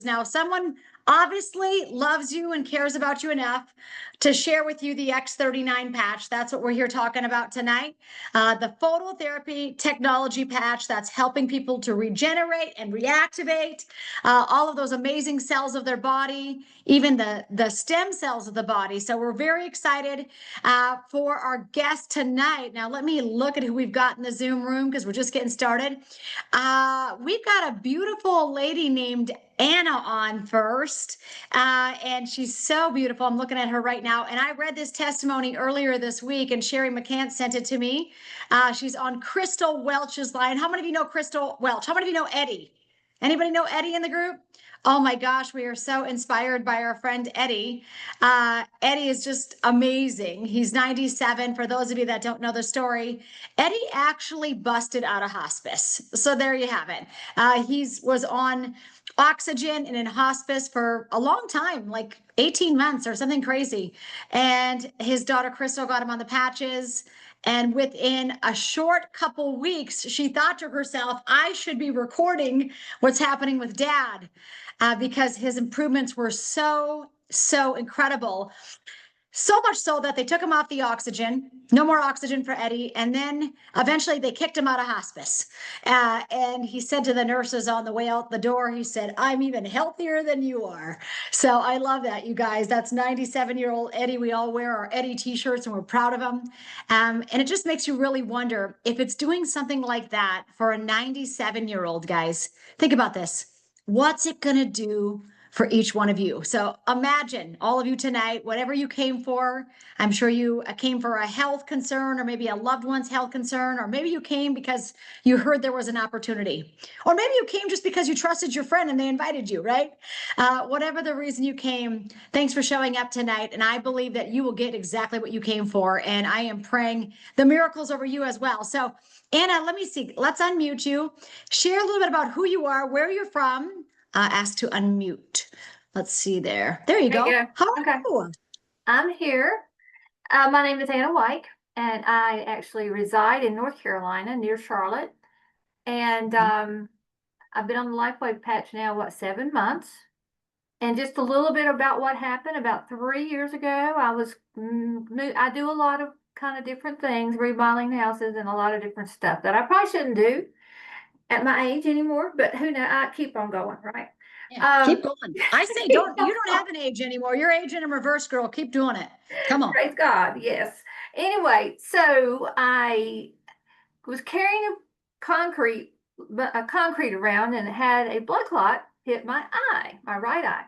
Now, someone obviously loves you and cares about you enough to share with you the X39 patch. That's what we're here talking about tonight. The phototherapy technology patch that's helping people to regenerate and reactivate all of those amazing cells of their body, even the stem cells of the body. So we're very excited for our guest tonight. Now, let me look at who we've got in the Zoom room because we're just getting started. We've got a beautiful lady named Anna on first, and she's so beautiful. I'm looking at her right now, and I read this testimony earlier this week, and Sherry McCann sent it to me. She's on Crystal Welch's line. How many of you know Crystal Welch? How many of you know Eddie? Anybody know Eddie in the group? Oh my gosh, we are so inspired by our friend Eddie. Eddie is just amazing. He's 97. For those of you that don't know the story, Eddie actually busted out of hospice. So there you have it. He was on oxygen and in hospice for a long time, like 18 months or something crazy. And his daughter Crystal got him on the patches. And within a short couple weeks, she thought to herself, I should be recording what's happening with dad because his improvements were so incredible. So much so that they took him off the oxygen, no more oxygen for Eddie. And then eventually they kicked him out of hospice. And he said to the nurses on the way out the door, he said, I'm even healthier than you are. So I love that, you guys. That's 97-year-old Eddie. We all wear our Eddie t-shirts and we're proud of him. And it just makes you really wonder if it's doing something like that for a 97-year-old, guys. Think about this. What's it going to do for each one of you? So imagine all of you tonight, whatever you came for. I'm sure you came for a health concern or maybe a loved one's health concern, or maybe you came because you heard there was an opportunity, or maybe you came just because you trusted your friend and they invited you, right? Whatever the reason you came, thanks for showing up tonight. And I believe that you will get exactly what you came for. And I am praying the miracles over you as well. So Anna, let me see. Let's unmute you. Share a little bit about who you are, where you're from. Ask to unmute. Let's see there. There you go. How are you? I'm here. My name is Anna White, and I actually reside in North Carolina near Charlotte. And I've been on the LifeWave patch now, 7 months? And just a little bit about what happened. About 3 years ago, I do a lot of kind of different things, remodeling houses and a lot of different stuff that I probably shouldn't do at my age anymore, but who knows? I keep on going, right? Yeah, keep going. I say you don't have an age anymore. You're aging in reverse, girl. Keep doing it. Come on. Praise God. Yes. Anyway, so I was carrying a concrete around and had a blood clot hit my eye, my right eye.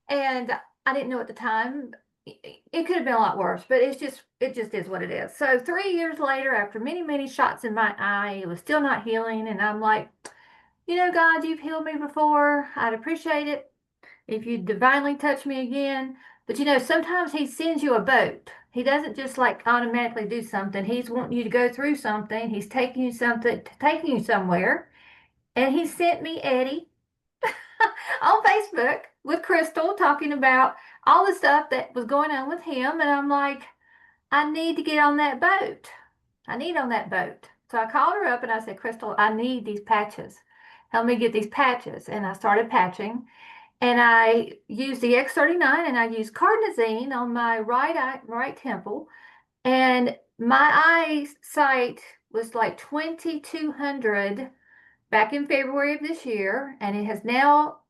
And I didn't know at the time. It could have been a lot worse, but it just is what it is. So 3 years later, after many shots in my eye, it was still not healing. And I'm like, God, you've healed me before. I'd appreciate it if you divinely touch me again. But sometimes he sends you a boat. He doesn't just like automatically do something. He's wanting you to go through something. He's taking you somewhere. And he sent me Eddie on Facebook with Crystal talking about all the stuff that was going on with him. And I'm like, I need to get on that boat. So I called her up and I said, Crystal, I need these patches. Help me get these patches. And I started patching. And I used the X39 and I used carnosine on my right temple. And my eyesight was like 2200 back in February of this year. And it has now,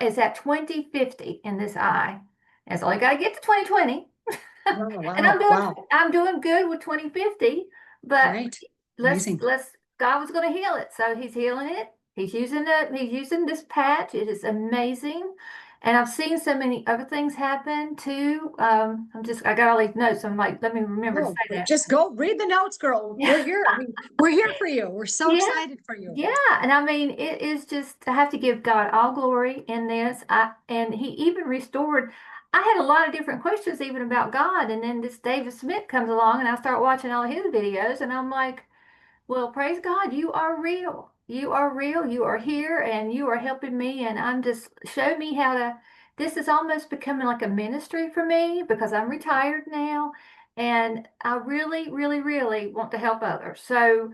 it's at 2050 in this eye. That's all I got to get to 2020. Oh, wow. And I'm doing good with 2050, but God was going to heal it. So he's healing it. He's using this patch. It is amazing. And I've seen so many other things happen too. I got all these notes. I'm like, let me remember to say that. Just go read the notes, girl. We're here. We're here for you. We're so excited for you. Yeah. And I mean, it is just, I have to give God all glory in this. And he even restored. I had a lot of different questions even about God. And then this David Smith comes along and I start watching all his videos and I'm like, well, praise God, you are real. You are real. You are here and you are helping me. And show me how to, this is almost becoming like a ministry for me because I'm retired now. And I really want to help others. So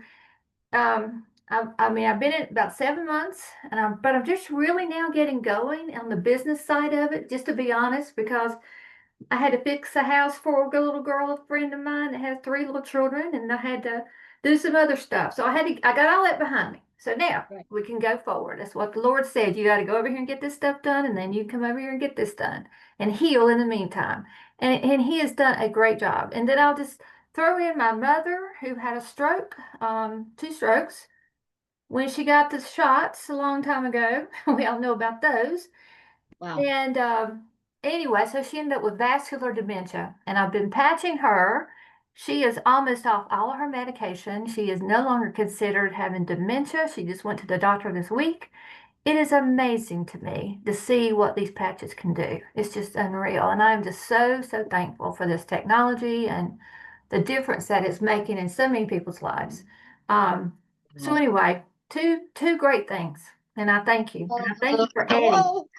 I mean, I've been in about 7 months, but I'm just really now getting going on the business side of it, just to be honest, because I had to fix a house for a little girl, a friend of mine that has 3 little children, and I had to do some other stuff. So I got all that behind me. So now Right. we can go forward. That's what the Lord said. You got to go over here and get this stuff done, and then you come over here and get this done and heal in the meantime. And He has done a great job. And then I'll just throw in my mother who had a stroke, 2 strokes when she got the shots a long time ago. We all know about those. Wow. And anyway, so she ended up with vascular dementia, and I've been patching her. She is almost off all of her medication. She is no longer considered having dementia. She just went to the doctor this week. It is amazing to me to see what these patches can do. It's just unreal. And I'm just so, so thankful for this technology and the difference that it's making in so many people's lives. So Wow. anyway, two great things. And I thank you. And I thank you for Eddie. Hello.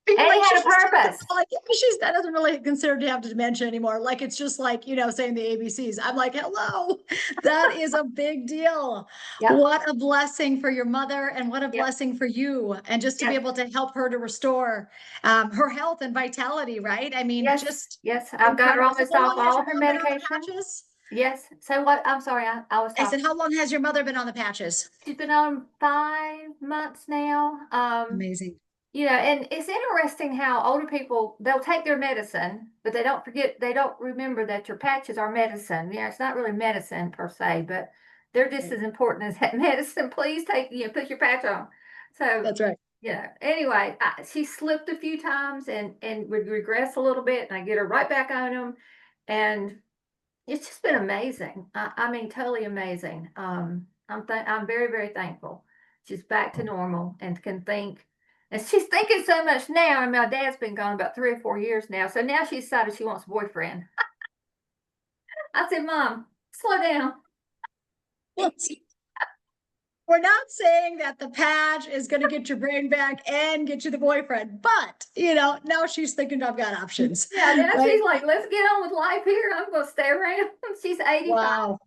Being Eddie like had a she's just purpose. like she's that doesn't really consider to have dementia anymore. Like it's just like, saying the ABCs. I'm like, hello, that is a big deal. Yep. What a blessing for your mother and what a Yep. blessing for you. And just to be Yes. able to help her to restore her health and vitality, right? I mean, Yes. just Yes. I've got her incredible. So almost how off long has all your of her mom been on the medication. patches? Yes. So what? I'm sorry. I was I said, talking. how long has your mother been on the patches? She's been on 5 months now. Amazing. And it's interesting how older people, they'll take their medicine, but they don't remember that your patches are medicine. It's not really medicine per se, but they're just Right. as important as that medicine. Please put your patch on. So, That's right. anyway, she slipped a few times and would regress a little bit, and I get her right back on them. And it's just been amazing. I mean, totally amazing. I'm very, very thankful. She's back to normal and can think. And she's thinking so much now. And my dad's been gone about 3 or 4 years now. So now she decided she wants a boyfriend. I said, Mom, slow down. We're not saying that the patch is going to get your brain back and get you the boyfriend, but now she's thinking I've got options, Yeah, now right? she's like, let's get on with life here. I'm going to stay around. She's 85. Wow.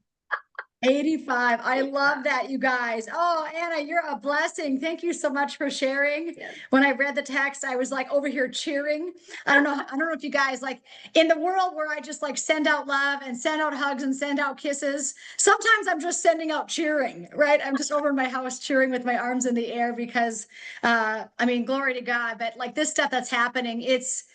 85. I 85. love that, you guys. Oh, Anna, you're a blessing. Thank you so much for sharing. Yes. When I read the text, I was like over here cheering. I don't know if you guys like in the world where I just like send out love and send out hugs and send out kisses. Sometimes I'm just sending out cheering, right? I'm just over in my house cheering with my arms in the air because I mean, glory to God, but like this stuff that's happening, it's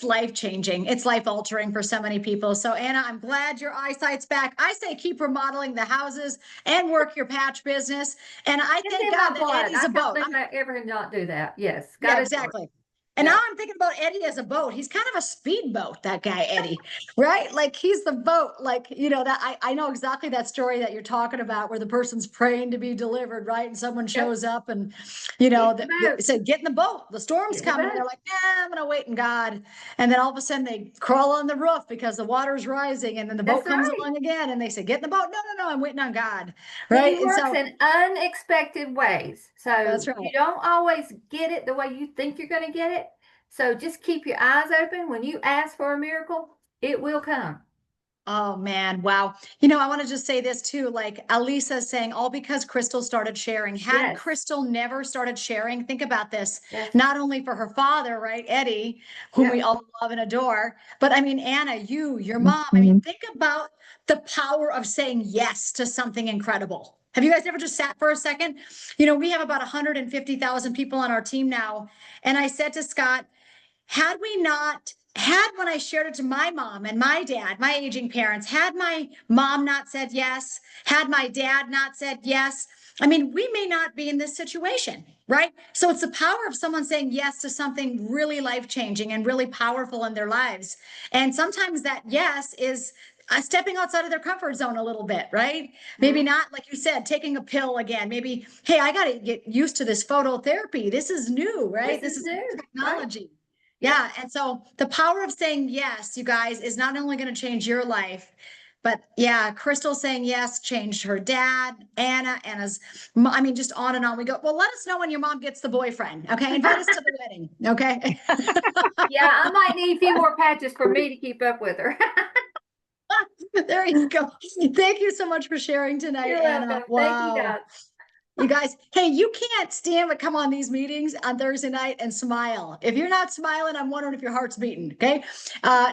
life changing. It's life altering for so many people. So Anna, I'm glad your eyesight's back. I say keep remodeling the houses and work your patch business. And I It's thank in my God that blood. Eddie's I a don't boat. think I ever not do that. Yes. Yeah, Got to do it. exactly. And now Yeah. I'm thinking about Eddie as a boat. He's kind of a speedboat, that guy, Eddie, right? Like he's the boat. Like, that I know exactly that story that you're talking about where the person's praying to be delivered, right? And someone Yep. shows up and, Get the boat. said, get in the boat. The storm's Get the coming. And they're boat. like, I'm going to wait in God. And then all of a sudden they crawl on the roof because the water's rising. And then the boat That's comes right. along again. And they say, get in the boat. No, no, no, I'm waiting on God. He Right. And works so in unexpected ways. So that's right. you don't always get it the way you think you're going to get it. So just keep your eyes open. When you ask for a miracle, it will come. Oh man, wow. I want to just say this too. Like Alisa saying, all because Crystal started sharing. Had Yes. Crystal never started sharing, think about this, Yes. not only for her father, right, Eddie, whom we Yep. all love and adore, but I mean, Anna, your mom. I mean, Mhm. think about the power of saying yes to something incredible. Have you guys ever just sat for a second? We have about 150,000 people on our team now. And I said to Scott, had we not had when I shared it to my mom and my dad, my aging parents, had my mom not said yes, had my dad not said yes, I mean, we may not be in this situation, right? So it's the power of someone saying yes to something really life changing and really powerful in their lives. And sometimes that yes is stepping outside of their comfort zone a little bit, right? Maybe not, like you said, taking a pill again. Maybe, hey, I got to get used to this phototherapy. This is new, right? This This is is new. Right. technology. Yep. Yeah. And so the power of saying yes, you guys, is not only going to change your life, but yeah, Crystal saying yes changed her dad, Anna's, I mean, just on and on we go. Well, let us know when your mom gets the boyfriend. Okay. Invite us to the wedding. Okay. Yeah, I might need a few more patches for me to keep up with her. There you go. Thank you so much for sharing tonight, You're Anna. welcome. Thank you, Wow. Doc. You guys, hey, you can't stand to come on these meetings on Thursday night and smile. If you're not smiling, I'm wondering if your heart's beating. Okay.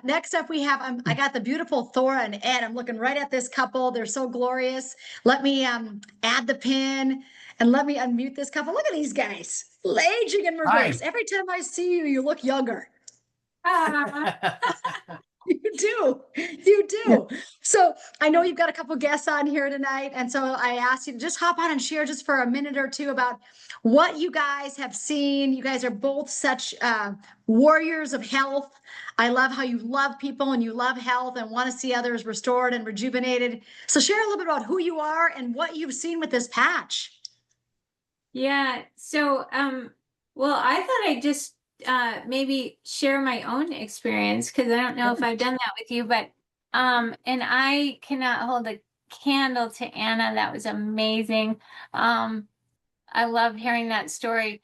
Next up, we have I got the beautiful Thora and Ed. I'm looking right at this couple. They're so glorious. Let me add the pin and let me unmute this couple. Look at these guys, aging in reverse. Hi. Every time I see you, you look younger. Ah, You do. You do. So I know you've got a couple guests on here tonight. And so I asked you to just hop on and share just for a minute or two about what you guys have seen. You guys are both such warriors of health. I love how you love people and you love health and want to see others restored and rejuvenated. So share a little bit about who you are and what you've seen with this patch. Yeah. So, well, I thought I'd just maybe share my own experience because I don't know if I've done that with you, but and I cannot hold a candle to Anna. That was amazing. I love hearing that story.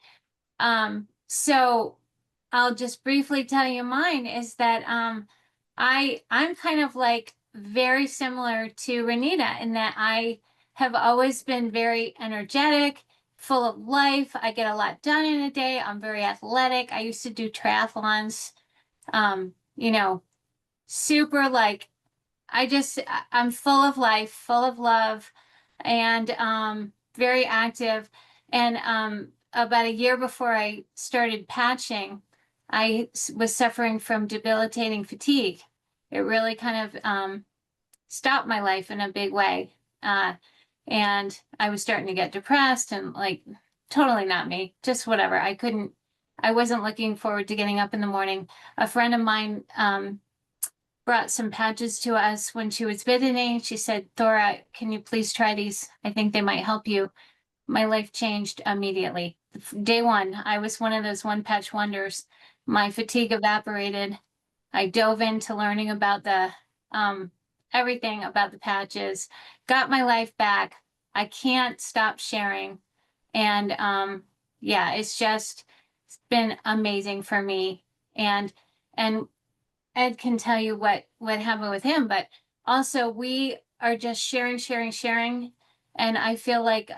So I'll just briefly tell you mine is that I'm kind of like very similar to Renita in that I have always been very energetic, full of life. I get a lot done in a day. I'm very athletic. I used to do triathlons. You know, super like I'm full of life, full of love, and very active. And about a year before I started patching, was suffering from debilitating fatigue. It really kind of stopped my life in a big way. And I was starting to get depressed and like totally not me, just whatever. I wasn't looking forward to getting up in the morning. A friend of mine brought some patches to us when she was visiting. She said, Thora, can you please try these? I think they might help you. My life changed immediately. Day one, I was one of those one patch wonders. My fatigue evaporated. I dove into learning about the everything about the patches, got my life back. I can't stop sharing. And yeah, it's been amazing for me. And Ed can tell you what happened with him, but also we are just sharing. And I feel like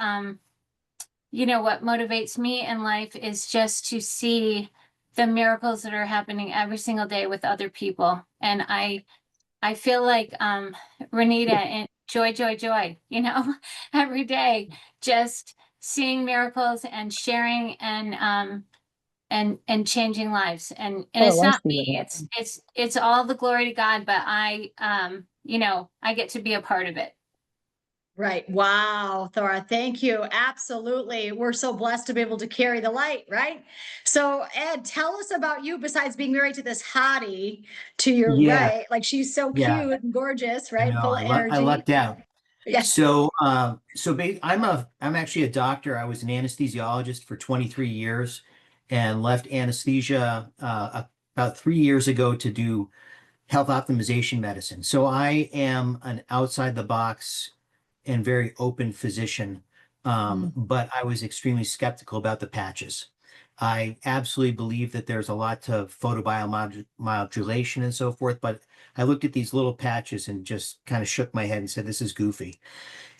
you know, what motivates me in life is just to see the miracles that are happening every single day with other people. And I feel like Renita and joy, you know, every day, just seeing miracles and sharing and changing lives. And it's not me, it's all the glory to God, but I you know, I get to be a part of it. Right. Wow, Thora, thank you. Absolutely. We're so blessed to be able to carry the light, right? So, Ed, tell us about you besides being married to this hottie to your Yeah, right. Like she's so yeah. cute and gorgeous, I right? know. Full of I energy. lucked out. Yeah. I'm actually a doctor. I was an anesthesiologist for 23 years and left anesthesia about 3 years ago to do health optimization medicine. So I am an outside the box and very open physician. Mm. But I was extremely skeptical about the patches. I absolutely believe that there's a lot to photobiomodulation and so forth, but I looked at these little patches and just kind of shook my head and said, this is goofy.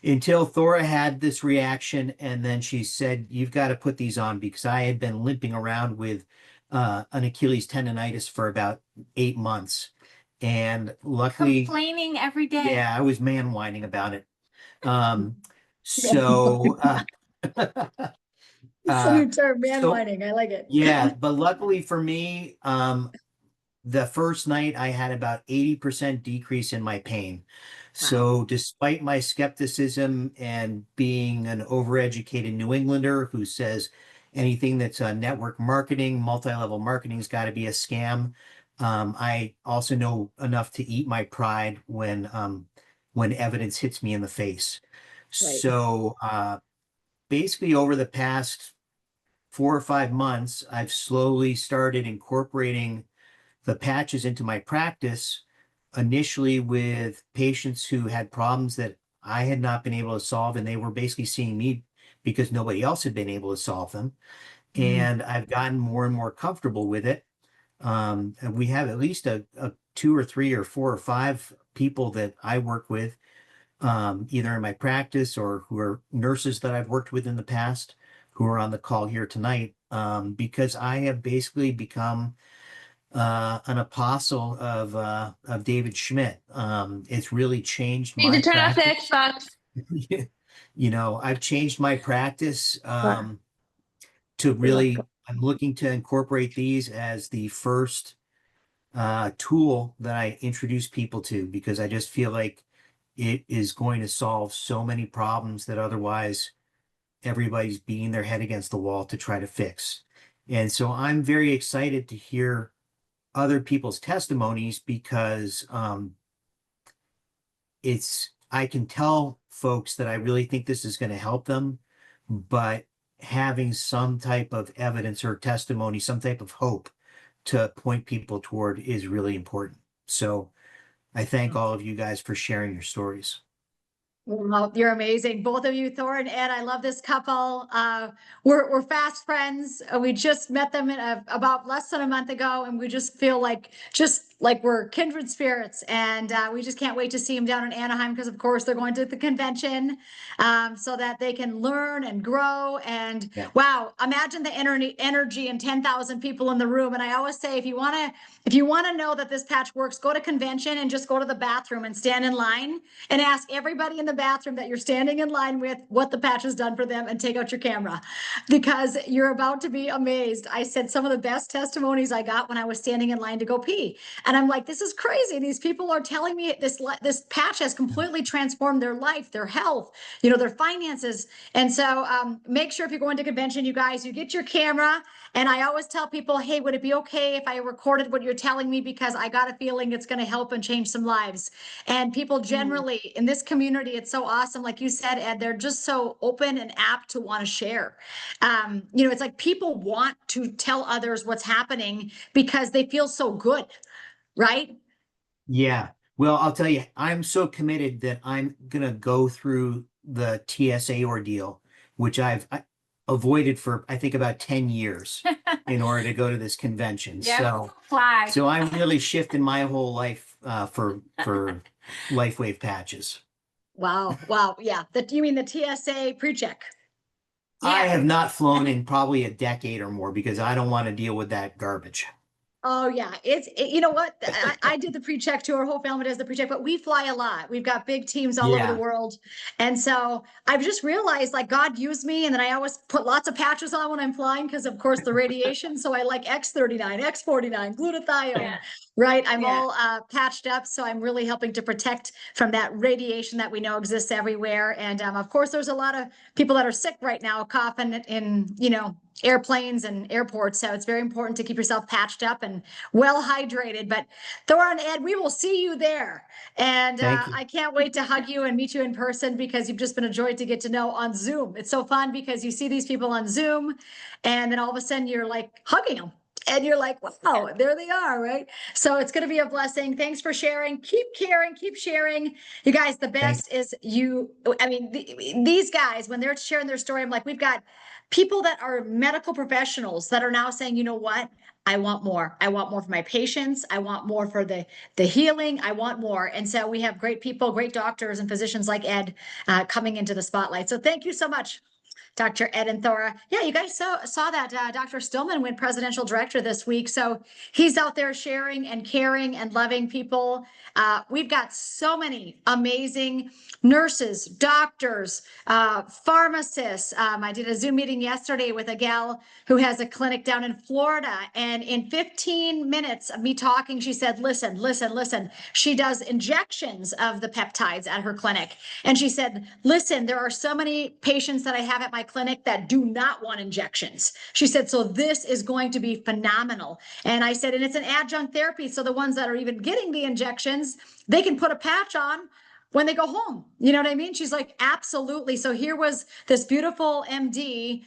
Until Thora had this reaction, and then she said, you've got to put these on because I had been limping around with an Achilles tendonitis for about 8 months. And luckily, Complaining every day. yeah, I was man whining about it. Um, so, It's a new term, man so whining. I like it. yeah, but luckily for me, the first night I had about 80% decrease in my pain. Wow. So despite my skepticism and being an overeducated New Englander who says anything that's network marketing, multi-level marketing's got to be a scam, I also know enough to eat my pride when evidence hits me in the face. Right. So basically over the past 4 or 5 months, I've slowly started incorporating the patches into my practice, initially with patients who had problems that I had not been able to solve, and they were basically seeing me because nobody else had been able to solve them. Mm. And I've gotten more and more comfortable with it. And we have at least a 2 or 3 or 4 or 5 people that I work with, either in my practice or who are nurses that I've worked with in the past, who are on the call here tonight, because I have basically become an apostle of David Schmidt. It's really changed Need my to turn off the practice. Xbox. You know, I've changed my practice Right. to really, I'm looking to incorporate these as the first tool that I introduce people to, because I just feel like it is going to solve so many problems that otherwise everybody's beating their head against the wall to try to fix. And so I'm very excited to hear other people's testimonies, because I can tell folks that I really think this is going to help them, but having some type of evidence or testimony, some type of hope to point people toward is really important. So I thank all of you guys for sharing your stories. Well, you're amazing. Both of you, Thor and Ed. I love this couple. We're fast friends. We just met them about less than a month ago, and we just feel like we're kindred spirits. And we just can't wait to see them down in Anaheim, because of course they're going to the convention, so that they can learn and grow. And Yeah. wow, imagine the energy and 10,000 people in the room. And I always say, if you want to know that this patch works, go to convention and just go to the bathroom and stand in line and ask everybody in the bathroom that you're standing in line with what the patch has done for them, and take out your camera, because you're about to be amazed. I said some of the best testimonies I got when I was standing in line to go pee. And I'm like, this is crazy. These people are telling me this patch has completely transformed their life, their health, their finances. And so make sure if you're going to convention, you guys, you get your camera. And I always tell people, hey, would it be okay if I recorded what you're telling me? Because I got a feeling it's going to help and change some lives. And people generally in this community, it's so awesome. Like you said, Ed, they're just so open and apt to want to share. It's like people want to tell others what's happening because they feel so good, right? Yeah. Well, I'll tell you, I'm so committed that I'm going to go through the TSA ordeal, which I avoided for, I think, about 10 years in order to go to this convention. Yeah, fly. So I'm really shifting my whole life for LifeWave patches. Wow. Wow. Yeah. You mean the TSA pre-check? I Yeah. have not flown in probably a decade or more, because I don't want to deal with that garbage. Oh yeah, you know what? I did the pre-check too. Our whole family does the pre-check, but we fly a lot. We've got big teams all over the Yeah. world. And so I've just realized like God used me, and then I always put lots of patches on when I'm flying because of course the radiation. So I like X39, X49, glutathione, Yeah. right? I'm Yeah. all patched up. So I'm really helping to protect from that radiation that we know exists everywhere. And of course, there's a lot of people that are sick right now, coughing in, airplanes and airports. So it's very important to keep yourself patched up and well hydrated. But Thor and Ed, we will see you there. And Thank you. I can't wait to hug you and meet you in person, because you've just been a joy to get to know on Zoom. It's so fun because you see these people on Zoom, and then all of a sudden you're like hugging them. And you're like, wow, there they are, right? So it's going to be a blessing. Thanks for sharing. Keep caring, keep sharing. You guys, the best is these guys, when they're sharing their story, I'm like, we've got people that are medical professionals that are now saying, you know what? I want more. I want more for my patients. I want more for the healing. I want more. And so we have great people, great doctors and physicians like Ed coming into the spotlight. So thank you so much, Dr. Ed and Thora. Yeah, you guys saw that Dr. Stillman went presidential director this week. So he's out there sharing and caring and loving people. We've got so many amazing nurses, doctors, pharmacists. I did a Zoom meeting yesterday with a gal who has a clinic down in Florida. And in 15 minutes of me talking, she said, listen. She does injections of the peptides at her clinic. And she said, listen, there are so many patients that I have at my clinic that do not want injections. She said, so this is going to be phenomenal. And I said, and it's an adjunct therapy. So the ones that are even getting the injections, they can put a patch on when they go home. You know what I mean? She's like, absolutely. So here was this beautiful MD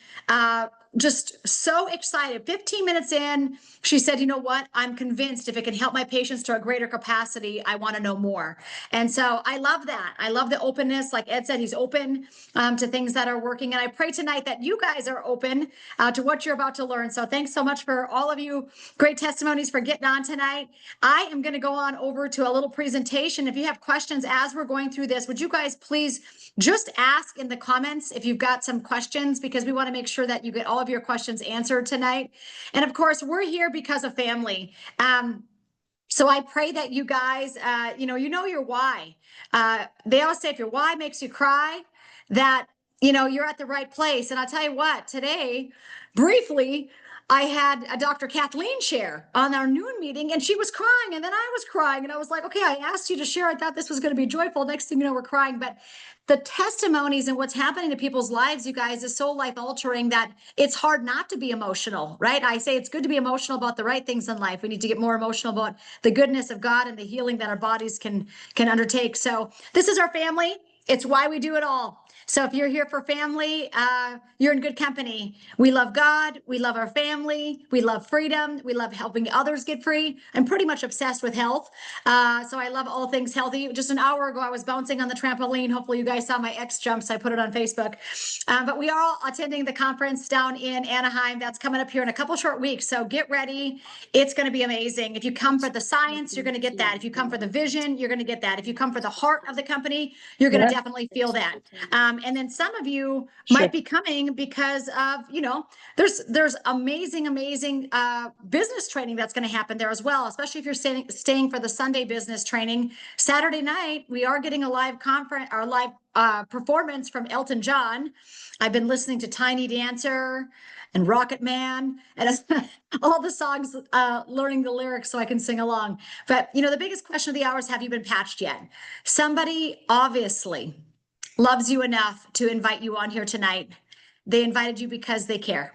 just so excited. 15 minutes in, she said, you know what? I'm convinced if it can help my patients to a greater capacity, I want to know more. And so I love that. I love the openness. Like Ed said, he's open to things that are working. And I pray tonight that you guys are open to what you're about to learn. So thanks so much for all of you great testimonies for getting on tonight. I am going to go on over to a little presentation. If you have questions as we're going through this, would you guys please just ask in the comments if you've got some questions, because we want to make sure that you get all of your questions answered tonight. And of course, we're here because of family. So I pray that you guys, you know your why. They always say if your why makes you cry, that, you're at the right place. And I'll tell you what, today, briefly, I had a Dr. Kathleen share on our noon meeting, and she was crying, and then I was crying, and I was like, okay, I asked you to share. I thought this was going to be joyful. Next thing you know, we're crying. But the testimonies and what's happening to people's lives, you guys, is so life altering that it's hard not to be emotional, right? I say it's good to be emotional about the right things in life. We need to get more emotional about the goodness of God and the healing that our bodies can undertake. So this is our family. It's why we do it all. So if you're here for family, you're in good company. We love God. We love our family. We love freedom. We love helping others get free. I'm pretty much obsessed with health. So I love all things healthy. Just an hour ago, I was bouncing on the trampoline. Hopefully you guys saw my X jumps. I put it on Facebook. But we are all attending the conference down in Anaheim. That's coming up here in a couple short weeks. So get ready. It's going to be amazing. If you come for the science, you're going to get that. If you come for the vision, you're going to get that. If you come for the heart of the company, you're going to definitely feel that. And then some of you might be coming because of, there's amazing business training that's going to happen there as well, especially if you're staying for the Sunday business training. Saturday night, we are getting a live conference, our live performance from Elton John. I've been listening to Tiny Dancer and Rocket Man and all the songs, learning the lyrics so I can sing along. But, the biggest question of the hour is, have you been patched yet? Somebody obviously loves you enough to invite you on here tonight. They invited you because they care.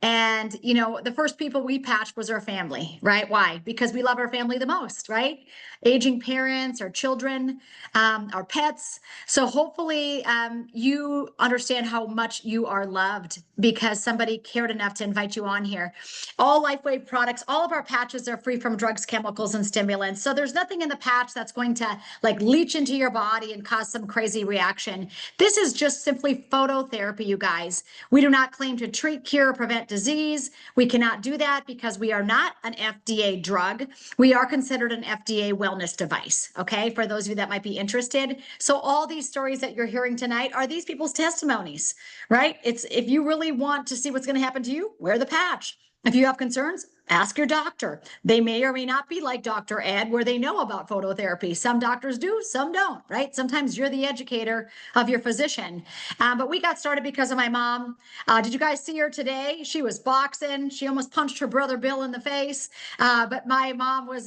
And, the first people we patched was our family, right? Why? Because we love our family the most, right? Aging parents, our children, our pets. So hopefully you understand how much you are loved because somebody cared enough to invite you on here. All LifeWave products, all of our patches are free from drugs, chemicals, and stimulants. So there's nothing in the patch that's going to leach into your body and cause some crazy reaction. This is just simply phototherapy, you guys. We do not claim to treat, cure, or prevent disease. We cannot do that because we are not an FDA drug. We are considered an FDA wellness device, okay, for those of you that might be interested. So all these stories that you're hearing tonight are these people's testimonies, right? It's if you really want to see what's going to happen to you, wear the patch. If you have concerns, ask your doctor. They may or may not be like Dr. Ed, where they know about phototherapy. Some doctors do, some don't, right? Sometimes you're the educator of your physician. But we got started because of my mom. Did you guys see her today? She was boxing. She almost punched her brother Bill in the face. But my mom was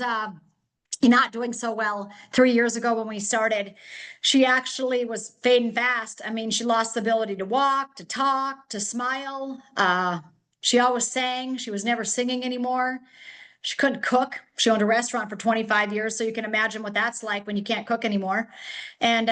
not doing so well 3 years ago when we started. She actually was fading fast. I mean, she lost the ability to walk, to talk, to smile. She always sang. She was never singing anymore. She couldn't cook. She owned a restaurant for 25 years. So you can imagine what that's like when you can't cook anymore. And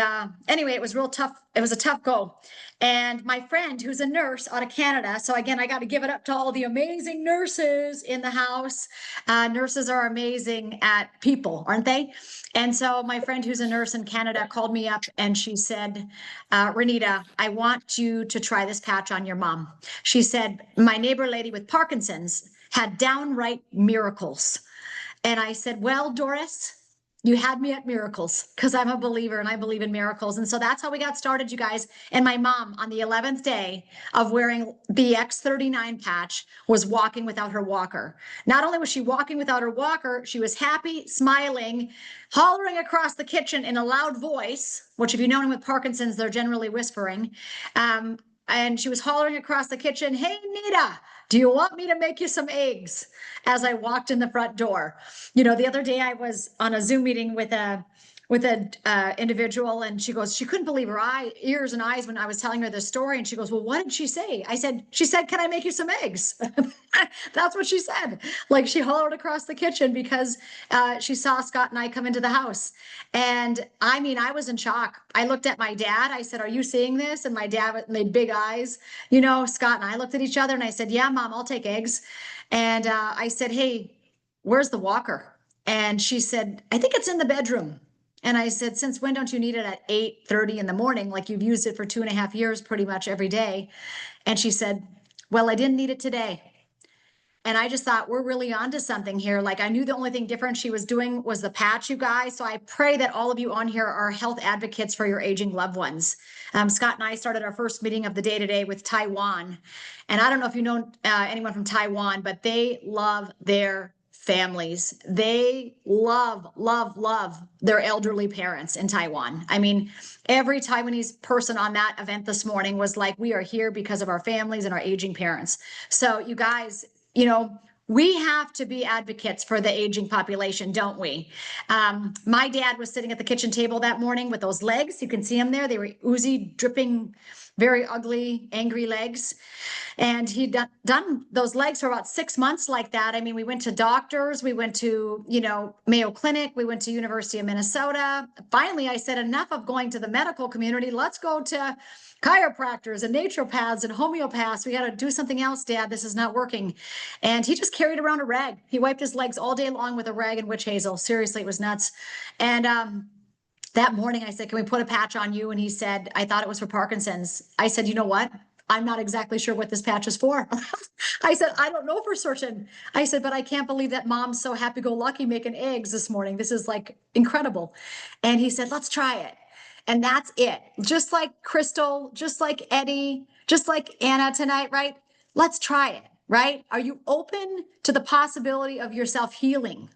anyway, it was real tough. It was a tough go. And my friend, who's a nurse out of Canada. So again, I got to give it up to all the amazing nurses in the house. Nurses are amazing at people, aren't they? And so my friend who's a nurse in Canada called me up and she said, Renita, I want you to try this patch on your mom. She said, my neighbor lady with Parkinson's had downright miracles. And I said, well, Doris, you had me at miracles because I'm a believer and I believe in miracles. And so that's how we got started, you guys. And my mom on the 11th day of wearing the X39 patch was walking without her walker. Not only was she walking without her walker, she was happy, smiling, hollering across the kitchen in a loud voice, which if you know anyone with Parkinson's, they're generally whispering. And she was hollering across the kitchen, hey, Nita, do you want me to make you some eggs? As I walked in the front door. The other day I was on a Zoom meeting with with a individual, and she goes, she couldn't believe her ears and eyes when I was telling her this story. And she goes, well, what did she say? I said, she said, can I make you some eggs? That's what she said. Like, she hollered across the kitchen because she saw Scott and I come into the house. And I mean, I was in shock. I looked at my dad. I said, are you seeing this? And my dad made big eyes. You know, Scott and I looked at each other and I said, yeah, Mom, I'll take eggs. And I said, hey, where's the walker? And she said, I think it's in the bedroom. And I said, since when don't you need it at 8:30 in the morning? Like, you've used it for 2.5 years pretty much every day. And she said, well, I didn't need it today. And I just thought, we're really onto something here. Like, I knew the only thing different she was doing was the patch, you guys. So I pray that all of you on here are health advocates for your aging loved ones. Scott and I started our first meeting of the day today with Taiwan. And I don't know if you know anyone from Taiwan, but they love their families. They love, love, love their elderly parents in Taiwan. I mean, every Taiwanese person on that event this morning was like, we are here because of our families and our aging parents. So you guys, you know, we have to be advocates for the aging population, don't we? My dad was sitting at the kitchen table that morning with those legs. You can see him there. They were oozy, dripping, very ugly, angry legs. And he'd done those legs for about 6 months like that. I mean, we went to doctors, we went to, you know, Mayo Clinic, we went to University of Minnesota. Finally, I said, enough of going to the medical community. Let's go to chiropractors and naturopaths and homeopaths. We got to do something else, Dad. This is not working. And he just carried around a rag. He wiped his legs all day long with a rag and witch hazel. Seriously, it was nuts. And that morning I said, can we put a patch on you? And he said, I thought it was for Parkinson's. I said, you know what? I'm not exactly sure what this patch is for. I said, I don't know for certain. I said, but I can't believe that Mom's so happy-go-lucky making eggs this morning. This is like incredible. And he said, let's try it. And that's it. Just like Crystal, just like Eddie, just like Anna tonight, right? Let's try it, right? Are you open to the possibility of yourself healing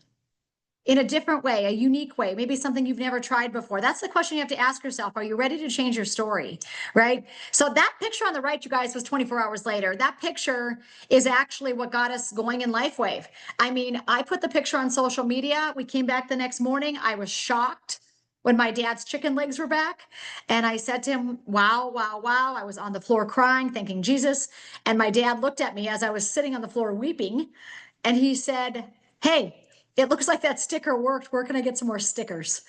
in a different way, a unique way, maybe something you've never tried before? That's the question you have to ask yourself. Are you ready to change your story, right? So that picture on the right, you guys, was 24 hours later. That picture is actually what got us going in LifeWave. I mean, I put the picture on social media. We came back the next morning. I was shocked when my dad's chicken legs were back. And I said to him, wow, wow, wow. I was on the floor crying, thanking Jesus. And my dad looked at me as I was sitting on the floor weeping. And he said, hey, it looks like that sticker worked. Where can I get some more stickers?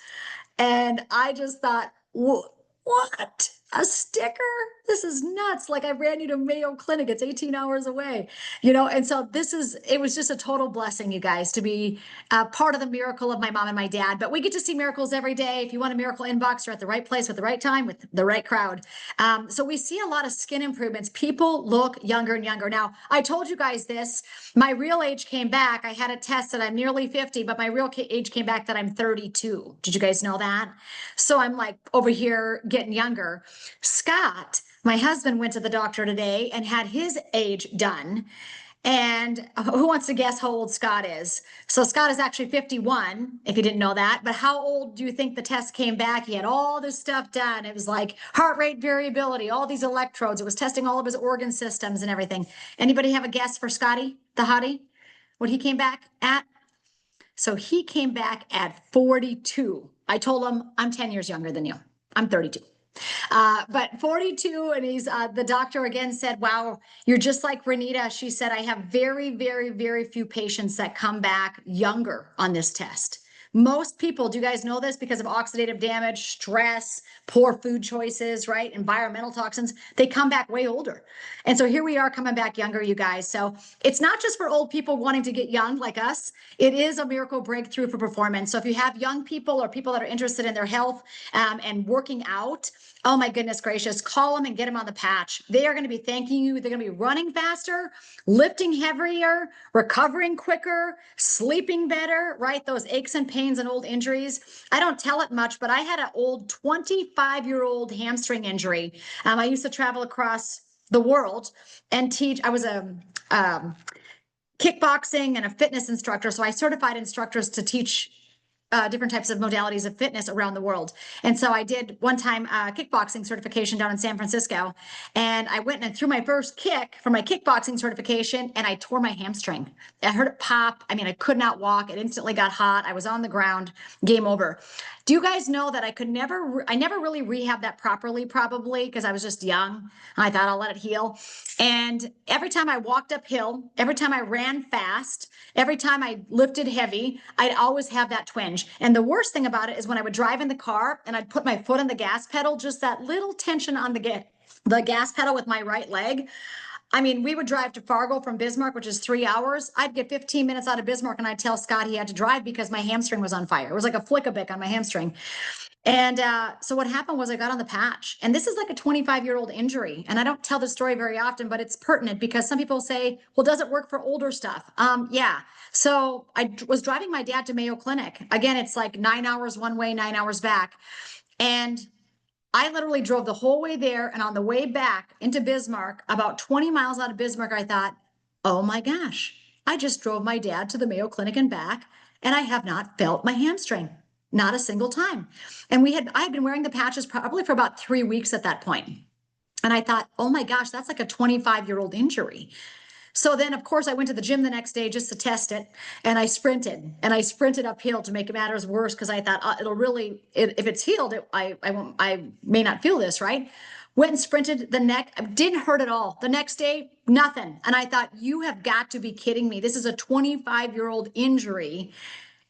And I just thought, what? A sticker? This is nuts. Like, I ran you to Mayo Clinic. It's 18 hours away, you know? And so it was just a total blessing, you guys, to be part of the miracle of my mom and my dad. But we get to see miracles every day. If you want a miracle inbox, you're at the right place with the right time with the right crowd. So we see a lot of skin improvements. People look younger and younger. Now, I told you guys this, my real age came back. I had a test that I'm nearly 50, but my real age came back that I'm 32. Did you guys know that? So I'm like over here getting younger. Scott, my husband, went to the doctor today and had his age done. And who wants to guess how old Scott is? So Scott is actually 51, if you didn't know that. But how old do you think the test came back? He had all this stuff done. It was like heart rate variability, all these electrodes. It was testing all of his organ systems and everything. Anybody have a guess for Scotty, the hottie? What he came back at? So he came back at 42. I told him, I'm 10 years younger than you. I'm 32. But 42, and he's the doctor again said, wow, you're just like Renita. She said, I have very, very, very few patients that come back younger on this test. Most people, do you guys know this? Because of oxidative damage, stress, poor food choices, right? Environmental toxins, they come back way older. And so here we are coming back younger, you guys. So it's not just for old people wanting to get young like us. It is a miracle breakthrough for performance. So if you have young people or people that are interested in their health and working out, oh my goodness gracious, call them and get them on the patch. They are going to be thanking you. They're going to be running faster, lifting heavier, recovering quicker, sleeping better, right? Those aches and pains and old injuries. I don't tell it much, but I had an old 25-year-old hamstring injury. I used to travel across the world and teach. I was a kickboxing and a fitness instructor. So I certified instructors to teach different types of modalities of fitness around the world. And so I did one time kickboxing certification down in San Francisco. And I went and threw my first kick for my kickboxing certification and I tore my hamstring. I heard it pop. I mean, I could not walk. It instantly got hot. I was on the ground, game over. Do you guys know that I never really rehabbed that properly, probably because I was just young. I thought I'll let it heal. And every time I walked uphill, every time I ran fast, every time I lifted heavy, I'd always have that twinge. And the worst thing about it is when I would drive in the car and I'd put my foot on the gas pedal, just that little tension on the gas pedal with my right leg. I mean, we would drive to Fargo from Bismarck, which is 3 hours. I'd get 15 minutes out of Bismarck and I'd tell Scott he had to drive because my hamstring was on fire. It was like a flick-a-bick on my hamstring. And so what happened was I got on the patch, and this is like a 25-year-old injury. And I don't tell the story very often, but it's pertinent because some people say, well, does it work for older stuff? Yeah. So I was driving my dad to Mayo Clinic. Again, it's like 9 hours one way, 9 hours back. And I literally drove the whole way there, and on the way back into Bismarck, about 20 miles out of Bismarck, I thought, oh my gosh, I just drove my dad to the Mayo Clinic and back, and I have not felt my hamstring, not a single time. And I had been wearing the patches probably for about 3 weeks at that point. And I thought, oh my gosh, that's like a 25-year-old injury. So then, of course, I went to the gym the next day just to test it, and I sprinted uphill to make matters worse because I thought it'll really, if it's healed, I may not feel this, right? Went and sprinted the neck, didn't hurt at all. The next day, nothing. And I thought, you have got to be kidding me. This is a 25-year-old injury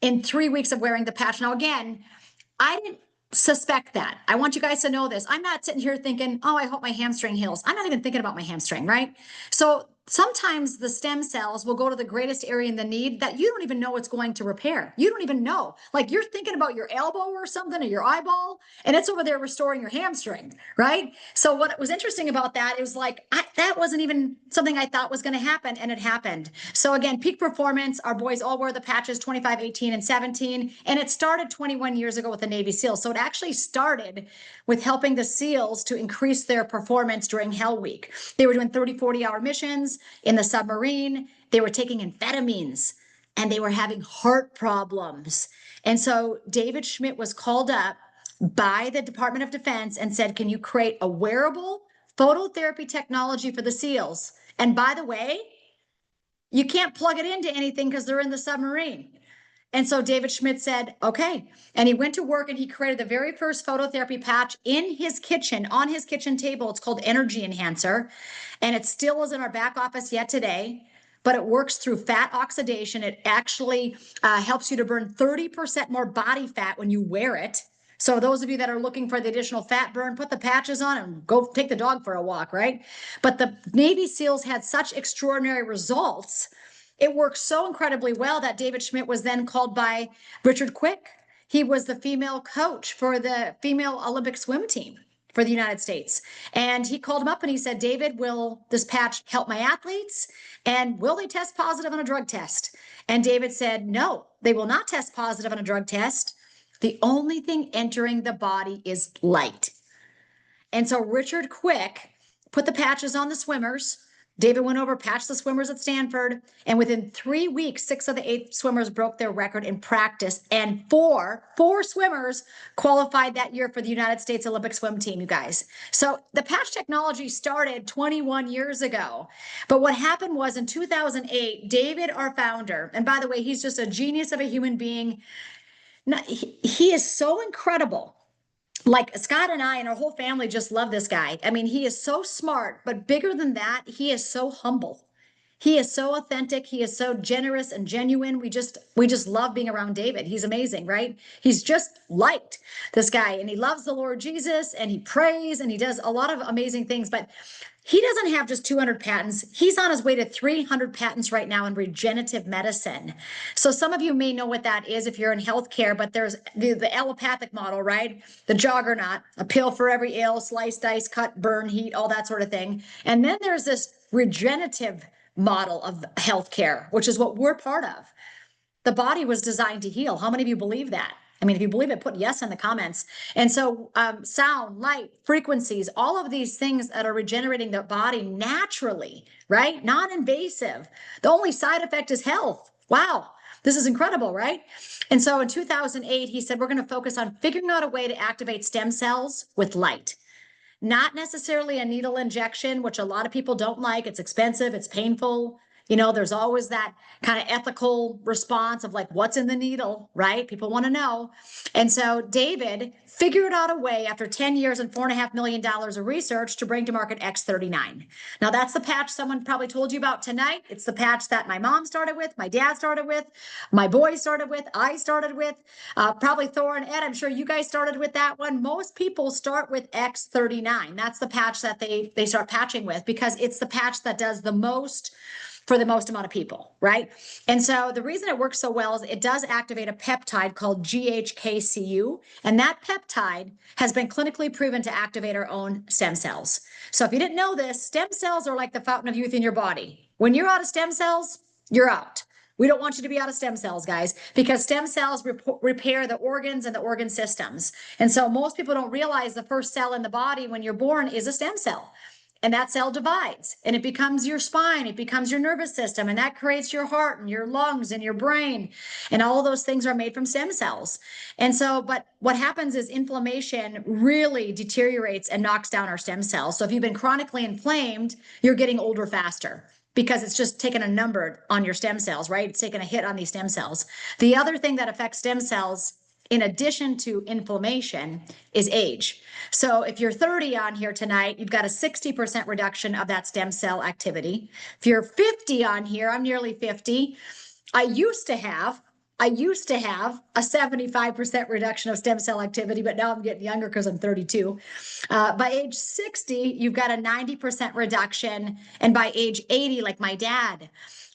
in 3 weeks of wearing the patch. Now, again, I didn't suspect that. I want you guys to know this. I'm not sitting here thinking, oh, I hope my hamstring heals. I'm not even thinking about my hamstring, right? So sometimes the stem cells will go to the greatest area in the need that you don't even know it's going to repair. You don't even know. Like you're thinking about your elbow or something or your eyeball, and it's over there restoring your hamstring, right? So what was interesting about that, it was like, that wasn't even something I thought was going to happen, and it happened. So again, peak performance, our boys all wear the patches 25, 18, and 17, and it started 21 years ago with the Navy SEALs. So it actually started with helping the SEALs to increase their performance during Hell Week. They were doing 30, 40-hour missions in the submarine. They were taking amphetamines and they were having heart problems. And so David Schmidt was called up by the Department of Defense and said, can you create a wearable phototherapy technology for the SEALs? And by the way, you can't plug it into anything because they're in the submarine. And so David Schmidt said, okay. And he went to work and he created the very first phototherapy patch in his kitchen, on his kitchen table. It's called Energy Enhancer. And it still is in our back office yet today, but it works through fat oxidation. It actually helps you to burn 30% more body fat when you wear it. So those of you that are looking for the additional fat burn, put the patches on and go take the dog for a walk, right? But the Navy SEALs had such extraordinary results. It worked so incredibly well that David Schmidt was then called by Richard Quick. He was the female coach for the female Olympic swim team for the United States. And he called him up and he said, David, will this patch help my athletes? And will they test positive on a drug test? And David said, no, they will not test positive on a drug test. The only thing entering the body is light. And so Richard Quick put the patches on the swimmers. David went over, patched the swimmers at Stanford, and within 3 weeks, 6 of the 8 swimmers broke their record in practice, and four swimmers qualified that year for the United States Olympic swim team, you guys. So the patch technology started 21 years ago, but what happened was in 2008, David, our founder, and by the way, he's just a genius of a human being. He is so incredible. Like Scott and I and our whole family just love this guy. I mean, he is so smart, but bigger than that, he is so humble. He is so authentic. He is so generous and genuine. We just love being around David. He's amazing, right? He's just liked, this guy, and he loves the Lord Jesus, and he prays, and he does a lot of amazing things, but he doesn't have just 200 patents. He's on his way to 300 patents right now in regenerative medicine. So some of you may know what that is if you're in healthcare, but there's the allopathic model, right? The juggernaut, a pill for every ill, slice, dice, cut, burn, heat, all that sort of thing. And then there's this regenerative model of healthcare, which is what we're part of. The body was designed to heal. How many of you believe that? I mean, if you believe it, put yes in the comments. And so sound, light, frequencies, all of these things that are regenerating the body naturally, right? Non-invasive. The only side effect is health. Wow. This is incredible, right? And so in 2008, he said, we're going to focus on figuring out a way to activate stem cells with light. Not necessarily a needle injection, which a lot of people don't like. It's expensive. It's painful. You know, there's always that kind of ethical response of like, what's in the needle, right? People want to know. And so David figured out a way after 10 years and $4.5 million of research to bring to market X39. Now that's the patch someone probably told you about tonight. It's the patch that my mom started with, my dad started with, my boys started with, I started with, probably Thor and Ed. I'm sure you guys started with that one. Most people start with X39. That's the patch that they start patching with because it's the patch that does the most for the most amount of people, right? And so the reason it works so well is it does activate a peptide called GHKCU, and that peptide has been clinically proven to activate our own stem cells. So if you didn't know this, stem cells are like the fountain of youth in your body. When you're out of stem cells, you're out. We don't want you to be out of stem cells, guys, because stem cells repair the organs and the organ systems. And so most people don't realize the first cell in the body when you're born is a stem cell. And that cell divides and it becomes your spine, it becomes your nervous system, and that creates your heart and your lungs and your brain. And all of those things are made from stem cells. And so, but what happens is inflammation really deteriorates and knocks down our stem cells. So if you've been chronically inflamed, you're getting older faster because it's just taken a number on your stem cells, right? It's taken a hit on these stem cells. The other thing that affects stem cells in addition to inflammation is age. So if you're 30 on here tonight, you've got a 60% reduction of that stem cell activity. If you're 50 on here, I'm nearly 50. I used to have a 75% reduction of stem cell activity, but now I'm getting younger because I'm 32. By age 60, you've got a 90% reduction. And by age 80, like my dad,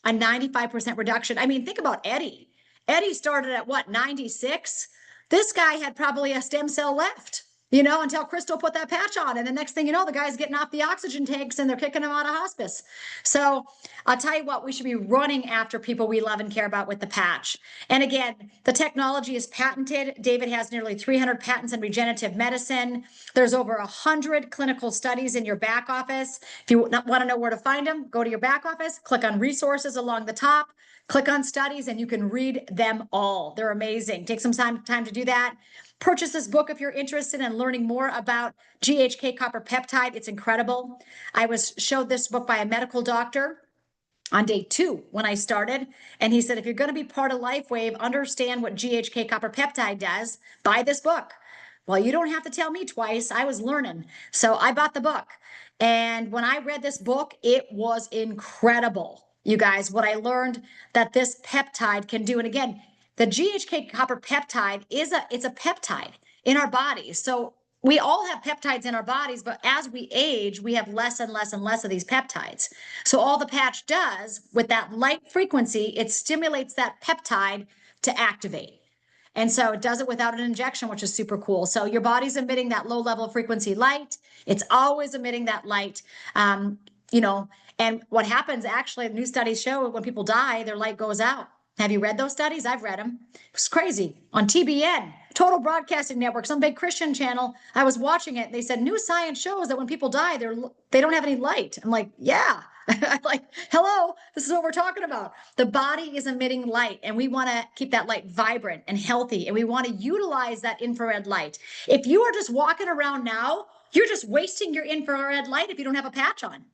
a 95% reduction. I mean, think about Eddie. Eddie started at what, 96? This guy had probably a stem cell left, you know, until Crystal put that patch on. And the next thing you know, the guy's getting off the oxygen tanks and they're kicking him out of hospice. So I'll tell you what, we should be running after people we love and care about with the patch. And again, the technology is patented. David has nearly 300 patents in regenerative medicine. There's over 100 clinical studies in your back office. If you want to know where to find them, go to your back office, click on resources along the top. Click on studies and you can read them all. They're amazing. Take some time to do that. Purchase this book if you're interested in learning more about GHK copper peptide. It's incredible. I was showed this book by a medical doctor on day 2 when I started. And he said, if you're going to be part of LifeWave, understand what GHK copper peptide does, buy this book. Well, you don't have to tell me twice. I was learning. So I bought the book. And when I read this book, it was incredible. You guys, what I learned that this peptide can do. And again, the GHK copper peptide it's a peptide in our bodies. So we all have peptides in our bodies, but as we age, we have less and less and less of these peptides. So all the patch does with that light frequency, it stimulates that peptide to activate. And so it does it without an injection, which is super cool. So your body's emitting that low level frequency light. It's always emitting that light, you know, and what happens actually, new studies show when people die, their light goes out. Have you read those studies? I've read them. It's crazy. On TBN, Total Broadcasting Network, some big Christian channel, I was watching it. They said new science shows that when people die, they don't have any light. I'm like, yeah. I'm like, hello, this is what we're talking about. The body is emitting light and we want to keep that light vibrant and healthy. And we want to utilize that infrared light. If you are just walking around now, you're just wasting your infrared light if you don't have a patch on.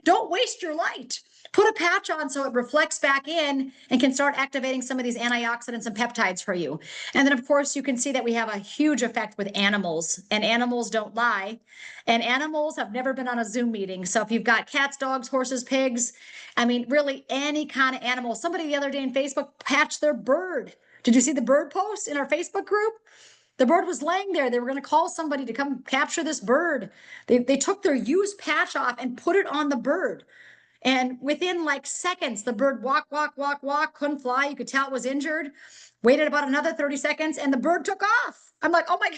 Don't waste your light. Put a patch on so it reflects back in and can start activating some of these antioxidants and peptides for you. And then, of course, you can see that we have a huge effect with animals, and animals don't lie. And animals have never been on a Zoom meeting. So if you've got cats, dogs, horses, pigs, I mean, really any kind of animal. Somebody the other day in Facebook patched their bird. Did you see the bird post in our Facebook group? The bird was laying there. They were going to call somebody to come capture this bird. They took their used patch off and put it on the bird. And within like seconds, the bird walk, couldn't fly. You could tell it was injured. Waited about another 30 seconds and the bird took off. I'm like, oh my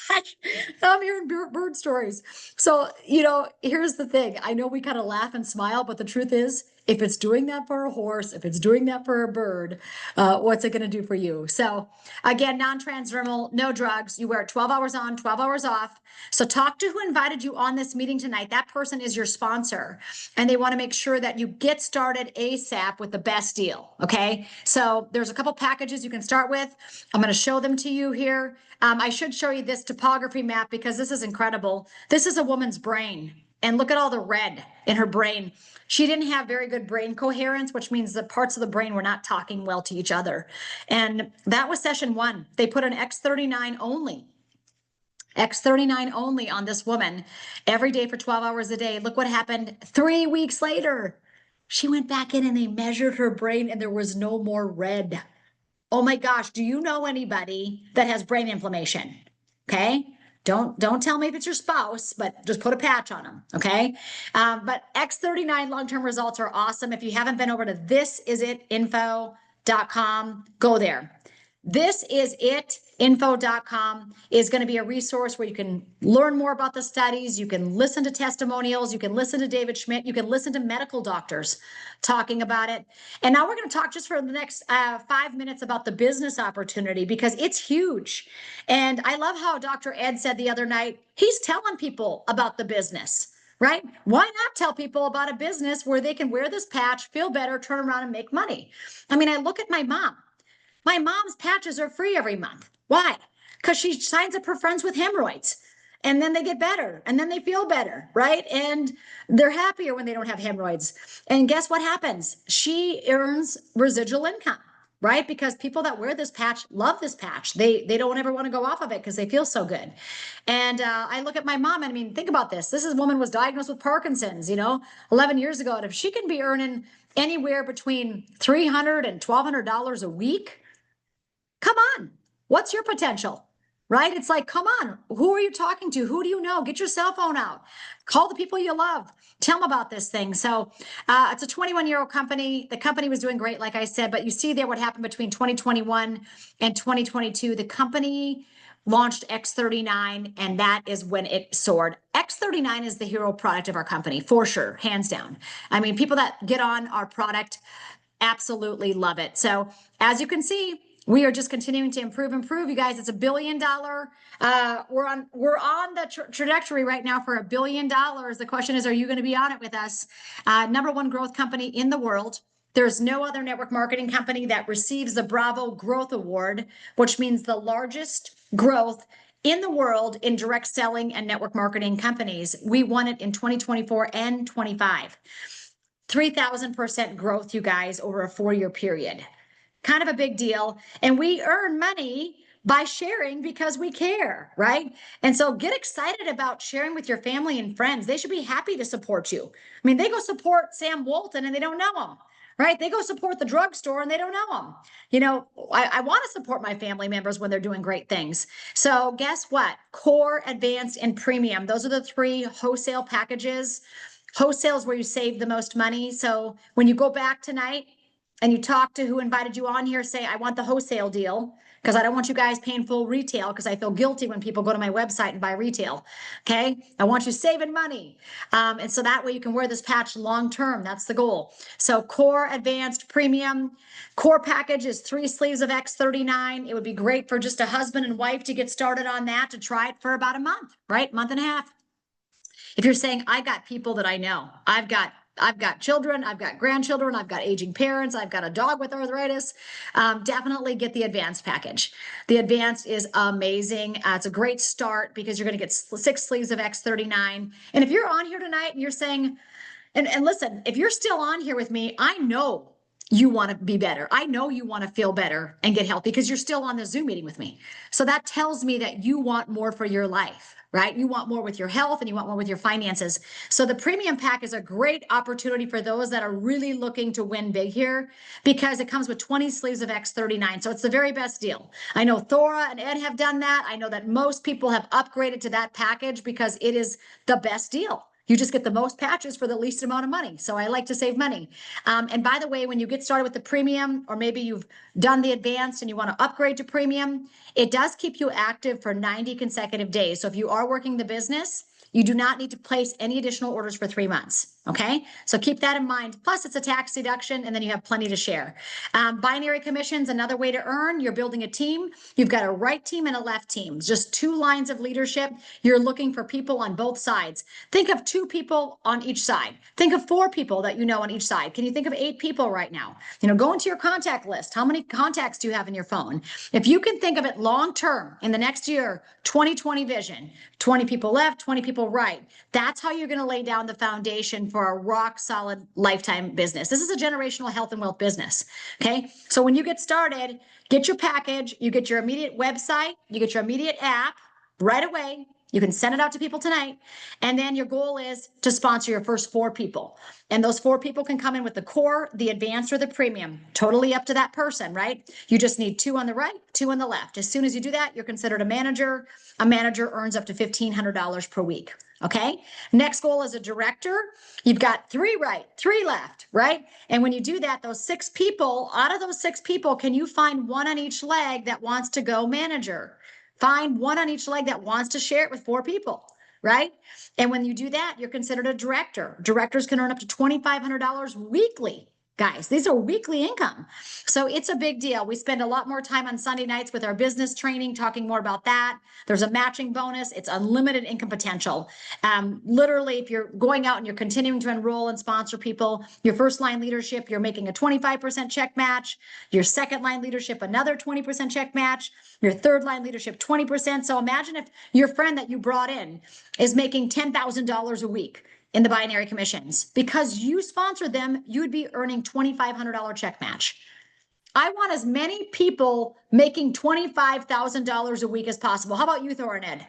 gosh, I'm hearing bird stories. So, you know, here's the thing. I know we kind of laugh and smile, but the truth is, if it's doing that for a horse, if it's doing that for a bird, what's it going to do for you? So again, non-transdermal, no drugs. You wear it 12 hours on, 12 hours off. So talk to who invited you on this meeting tonight. That person is your sponsor, and they want to make sure that you get started ASAP with the best deal. Okay. So there's a couple packages you can start with. I'm going to show them to you here. I should show you this topography map because this is incredible. This is a woman's brain. and look at all the red in her brain. She didn't have very good brain coherence, which means the parts of the brain were not talking well to each other. And that was session 1. They put an X39 only. X39 only on this woman every day for 12 hours a day. Look what happened 3 weeks later. She went back in and they measured her brain and there was no more red. Oh my gosh, do you know anybody that has brain inflammation? Okay. Don't tell me if it's your spouse, but just put a patch on them. Okay. But X39 long-term results are awesome. If you haven't been over to thisisitinfo.com, go there. Thisisitinfo.com is going to be a resource where you can learn more about the studies. You can listen to testimonials. You can listen to David Schmidt. You can listen to medical doctors talking about it. And now we're going to talk just for the next 5 minutes about the business opportunity because it's huge. And I love how Dr. Ed said the other night, he's telling people about the business, right? Why not tell people about a business where they can wear this patch, feel better, turn around and make money? I mean, I look at my mom. My mom's patches are free every month. Why? Because she signs up her friends with hemorrhoids and then they get better and then they feel better, right? And they're happier when they don't have hemorrhoids. And guess what happens? She earns residual income, right? Because people that wear this patch love this patch. They don't ever want to go off of it because they feel so good. And I look at my mom and I mean, think about this. This woman was diagnosed with Parkinson's, 11 years ago. And if she can be earning anywhere between $300 and $1,200 a week, come on, what's your potential, right? It's like, come on, who are you talking to? Who do you know? Get your cell phone out. Call the people you love. Tell them about this thing. So it's a 21-year-old company. The company was doing great, like I said, but you see there what happened between 2021 and 2022. The company launched X39, and that is when it soared. X39 is the hero product of our company, for sure, hands down. I mean, people that get on our product absolutely love it. So as you can see, we are just continuing to improve. You guys, it's $1 billion. We're on the trajectory right now for $1 billion. The question is, are you going to be on it with us? #1 growth company in the world. There's no other network marketing company that receives the Bravo Growth Award, which means the largest growth in the world in direct selling and network marketing companies. We won it in 2024 and 25. 3,000% growth, you guys, over a 4-year period. Kind of a big deal. And we earn money by sharing because we care, right? And so get excited about sharing with your family and friends. They should be happy to support you. I mean, they go support Sam Walton and they don't know him, right? They go support the drugstore and they don't know him. I want to support my family members when they're doing great things. So guess what? Core, advanced, and premium. Those are the 3 wholesale packages. Wholesale is where you save the most money. So when you go back tonight, and you talk to who invited you on here, say, I want the wholesale deal because I don't want you guys paying full retail because I feel guilty when people go to my website and buy retail. Okay. I want you saving money. And so that way you can wear this patch long-term. That's the goal. So core, advanced, premium. Core package is 3 sleeves of X39. It would be great for just a husband and wife to get started on that, to try it for about a month, right? Month and a half. If you're saying, I got people that I know, I've got children, I've got grandchildren, I've got aging parents, I've got a dog with arthritis, definitely get the advanced package. The advanced is amazing. It's a great start because you're going to get 6 sleeves of X39. And if you're on here tonight and you're saying, and listen, if you're still on here with me, I know you want to be better. I know you want to feel better and get healthy because you're still on the Zoom meeting with me. So that tells me that you want more for your life, right? You want more with your health and you want more with your finances. So the premium pack is a great opportunity for those that are really looking to win big here because it comes with 20 sleeves of X39. So it's the very best deal. I know Thora and Ed have done that. I know that most people have upgraded to that package because it is the best deal. You just get the most patches for the least amount of money. So I like to save money. And by the way, when you get started with the premium, or maybe you've done the advanced and you want to upgrade to premium, it does keep you active for 90 consecutive days. So if you are working the business, you do not need to place any additional orders for 3 months. Okay. So keep that in mind. Plus it's a tax deduction and then you have plenty to share. Binary commissions, another way to earn. You're building a team. You've got a right team and a left team. Just 2 lines of leadership. You're looking for people on both sides. Think of 2 people on each side. Think of 4 people that you know on each side. Can you think of 8 people right now? Go into your contact list. How many contacts do you have in your phone? If you can think of it long term in the next year, 2020 vision, 20 people left, 20 people people right. That's how you're going to lay down the foundation for a rock solid lifetime business. This is a generational health and wealth business. Okay. So when you get started, get your package, you get your immediate website, you get your immediate app right away. You can send it out to people tonight. And then your goal is to sponsor your first 4 people. And those 4 people can come in with the core, the advanced, or the premium. Totally up to that person, right? You just need 2 on the right, 2 on the left. As soon as you do that, you're considered a manager. A manager earns up to $1,500 per week. Okay. Next goal is a director. You've got 3 right, 3 left, right? And when you do that, those 6 people, out of those 6 people, can you find 1 on each leg that wants to go manager? Find 1 on each leg that wants to share it with 4 people, right? And when you do that, you're considered a director. Directors can earn up to $2,500 weekly. Guys, these are weekly income. So it's a big deal. We spend a lot more time on Sunday nights with our business training, talking more about that. There's a matching bonus. It's unlimited income potential. Literally, if you're going out and you're continuing to enroll and sponsor people, your first line leadership, you're making a 25% check match. Your second line leadership, another 20% check match. Your third line leadership, 20%. So imagine if your friend that you brought in is making $10,000 a week in the binary commissions. Because you sponsored them, you'd be earning $2,500 check match. I want as many people making $25,000 a week as possible. How about you, Thor and Ed?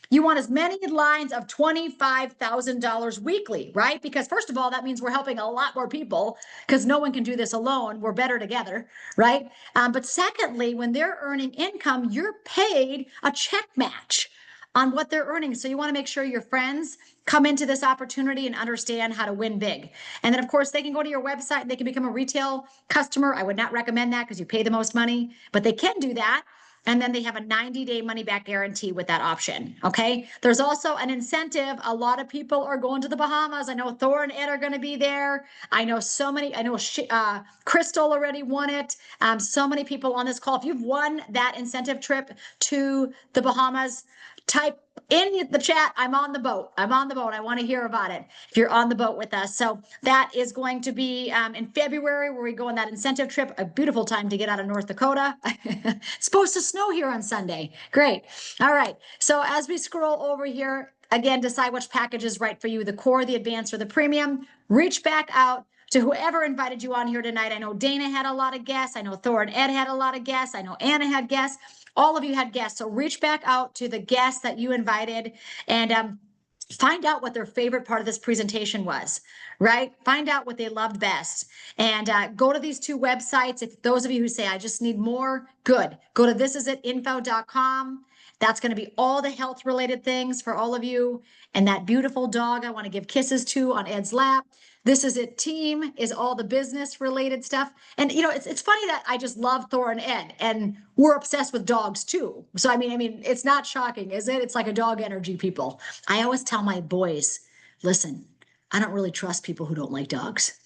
You want as many lines of $25,000 weekly, right? Because first of all, that means we're helping a lot more people because no one can do this alone. We're better together, right? But secondly, when they're earning income, you're paid a check match on what they're earning. So you want to make sure your friends come into this opportunity and understand how to win big. And then of course they can go to your website and they can become a retail customer. I would not recommend that because you pay the most money, but they can do that. And then they have a 90-day money back guarantee with that option. Okay. There's also an incentive. A lot of people are going to the Bahamas. I know Thor and Ed are going to be there. I know Crystal already won it. So many people on this call. If you've won that incentive trip to the Bahamas, type in the chat, I'm on the boat. I'm on the boat. I want to hear about it if you're on the boat with us. So that is going to be in February where we go on that incentive trip. A beautiful time to get out of North Dakota. It's supposed to snow here on Sunday. Great. All right. So as we scroll over here, again, decide which package is right for you, the core, the advanced, or the premium. Reach back out to whoever invited you on here tonight. I know Dana had a lot of guests. I know Thor and Ed had a lot of guests. I know Anna had guests. All of you had guests. So reach back out to the guests that you invited and find out what their favorite part of this presentation was, right? Find out what they loved best. And go to these 2 websites. If those of you who say, I just need more, good. Go to thisisit.info.com. That's going to be all the health related things for all of you. And that beautiful dog I want to give kisses to on Ed's lap. This Is It team is all the business related stuff. And you know, it's funny that I just love Thor and Ed and we're obsessed with dogs too. So I mean, it's not shocking, is it? It's like a dog energy people. I always tell my boys, listen, I don't really trust people who don't like dogs.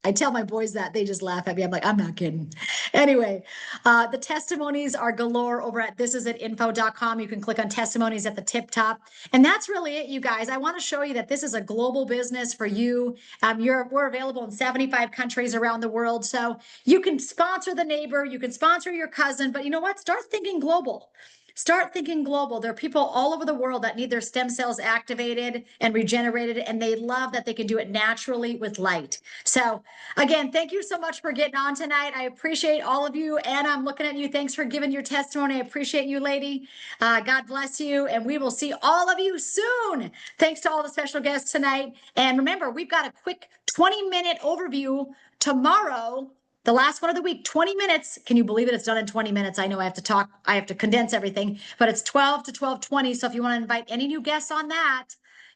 I tell my boys that, they just laugh at me. I'm like, I'm not kidding. Anyway, the testimonies are galore over at thisisit.info.com. You can click on testimonies at the tip top. And that's really it, you guys. I want to show you that this is a global business for you. We're available in 75 countries around the world. So you can sponsor the neighbor, you can sponsor your cousin, but you know what? Start thinking global. Start thinking global. There are people all over the world that need their stem cells activated and regenerated, and they love that they can do it naturally with light. So again, thank you so much for getting on tonight. I appreciate all of you. Anna, I'm looking at you. Thanks for giving your testimony. I appreciate you, lady. God bless you. And we will see all of you soon. Thanks to all the special guests tonight. And remember, we've got a quick 20-minute overview tomorrow. The last one of the week, 20 minutes. Can you believe it? It's done in 20 minutes. I know I have to talk. I have to condense everything, but it's 12 to 12:20. So if you want to invite any new guests on that,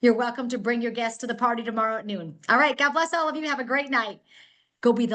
you're welcome to bring your guests to the party tomorrow at noon. All right. God bless all of you. Have a great night. Go be the light.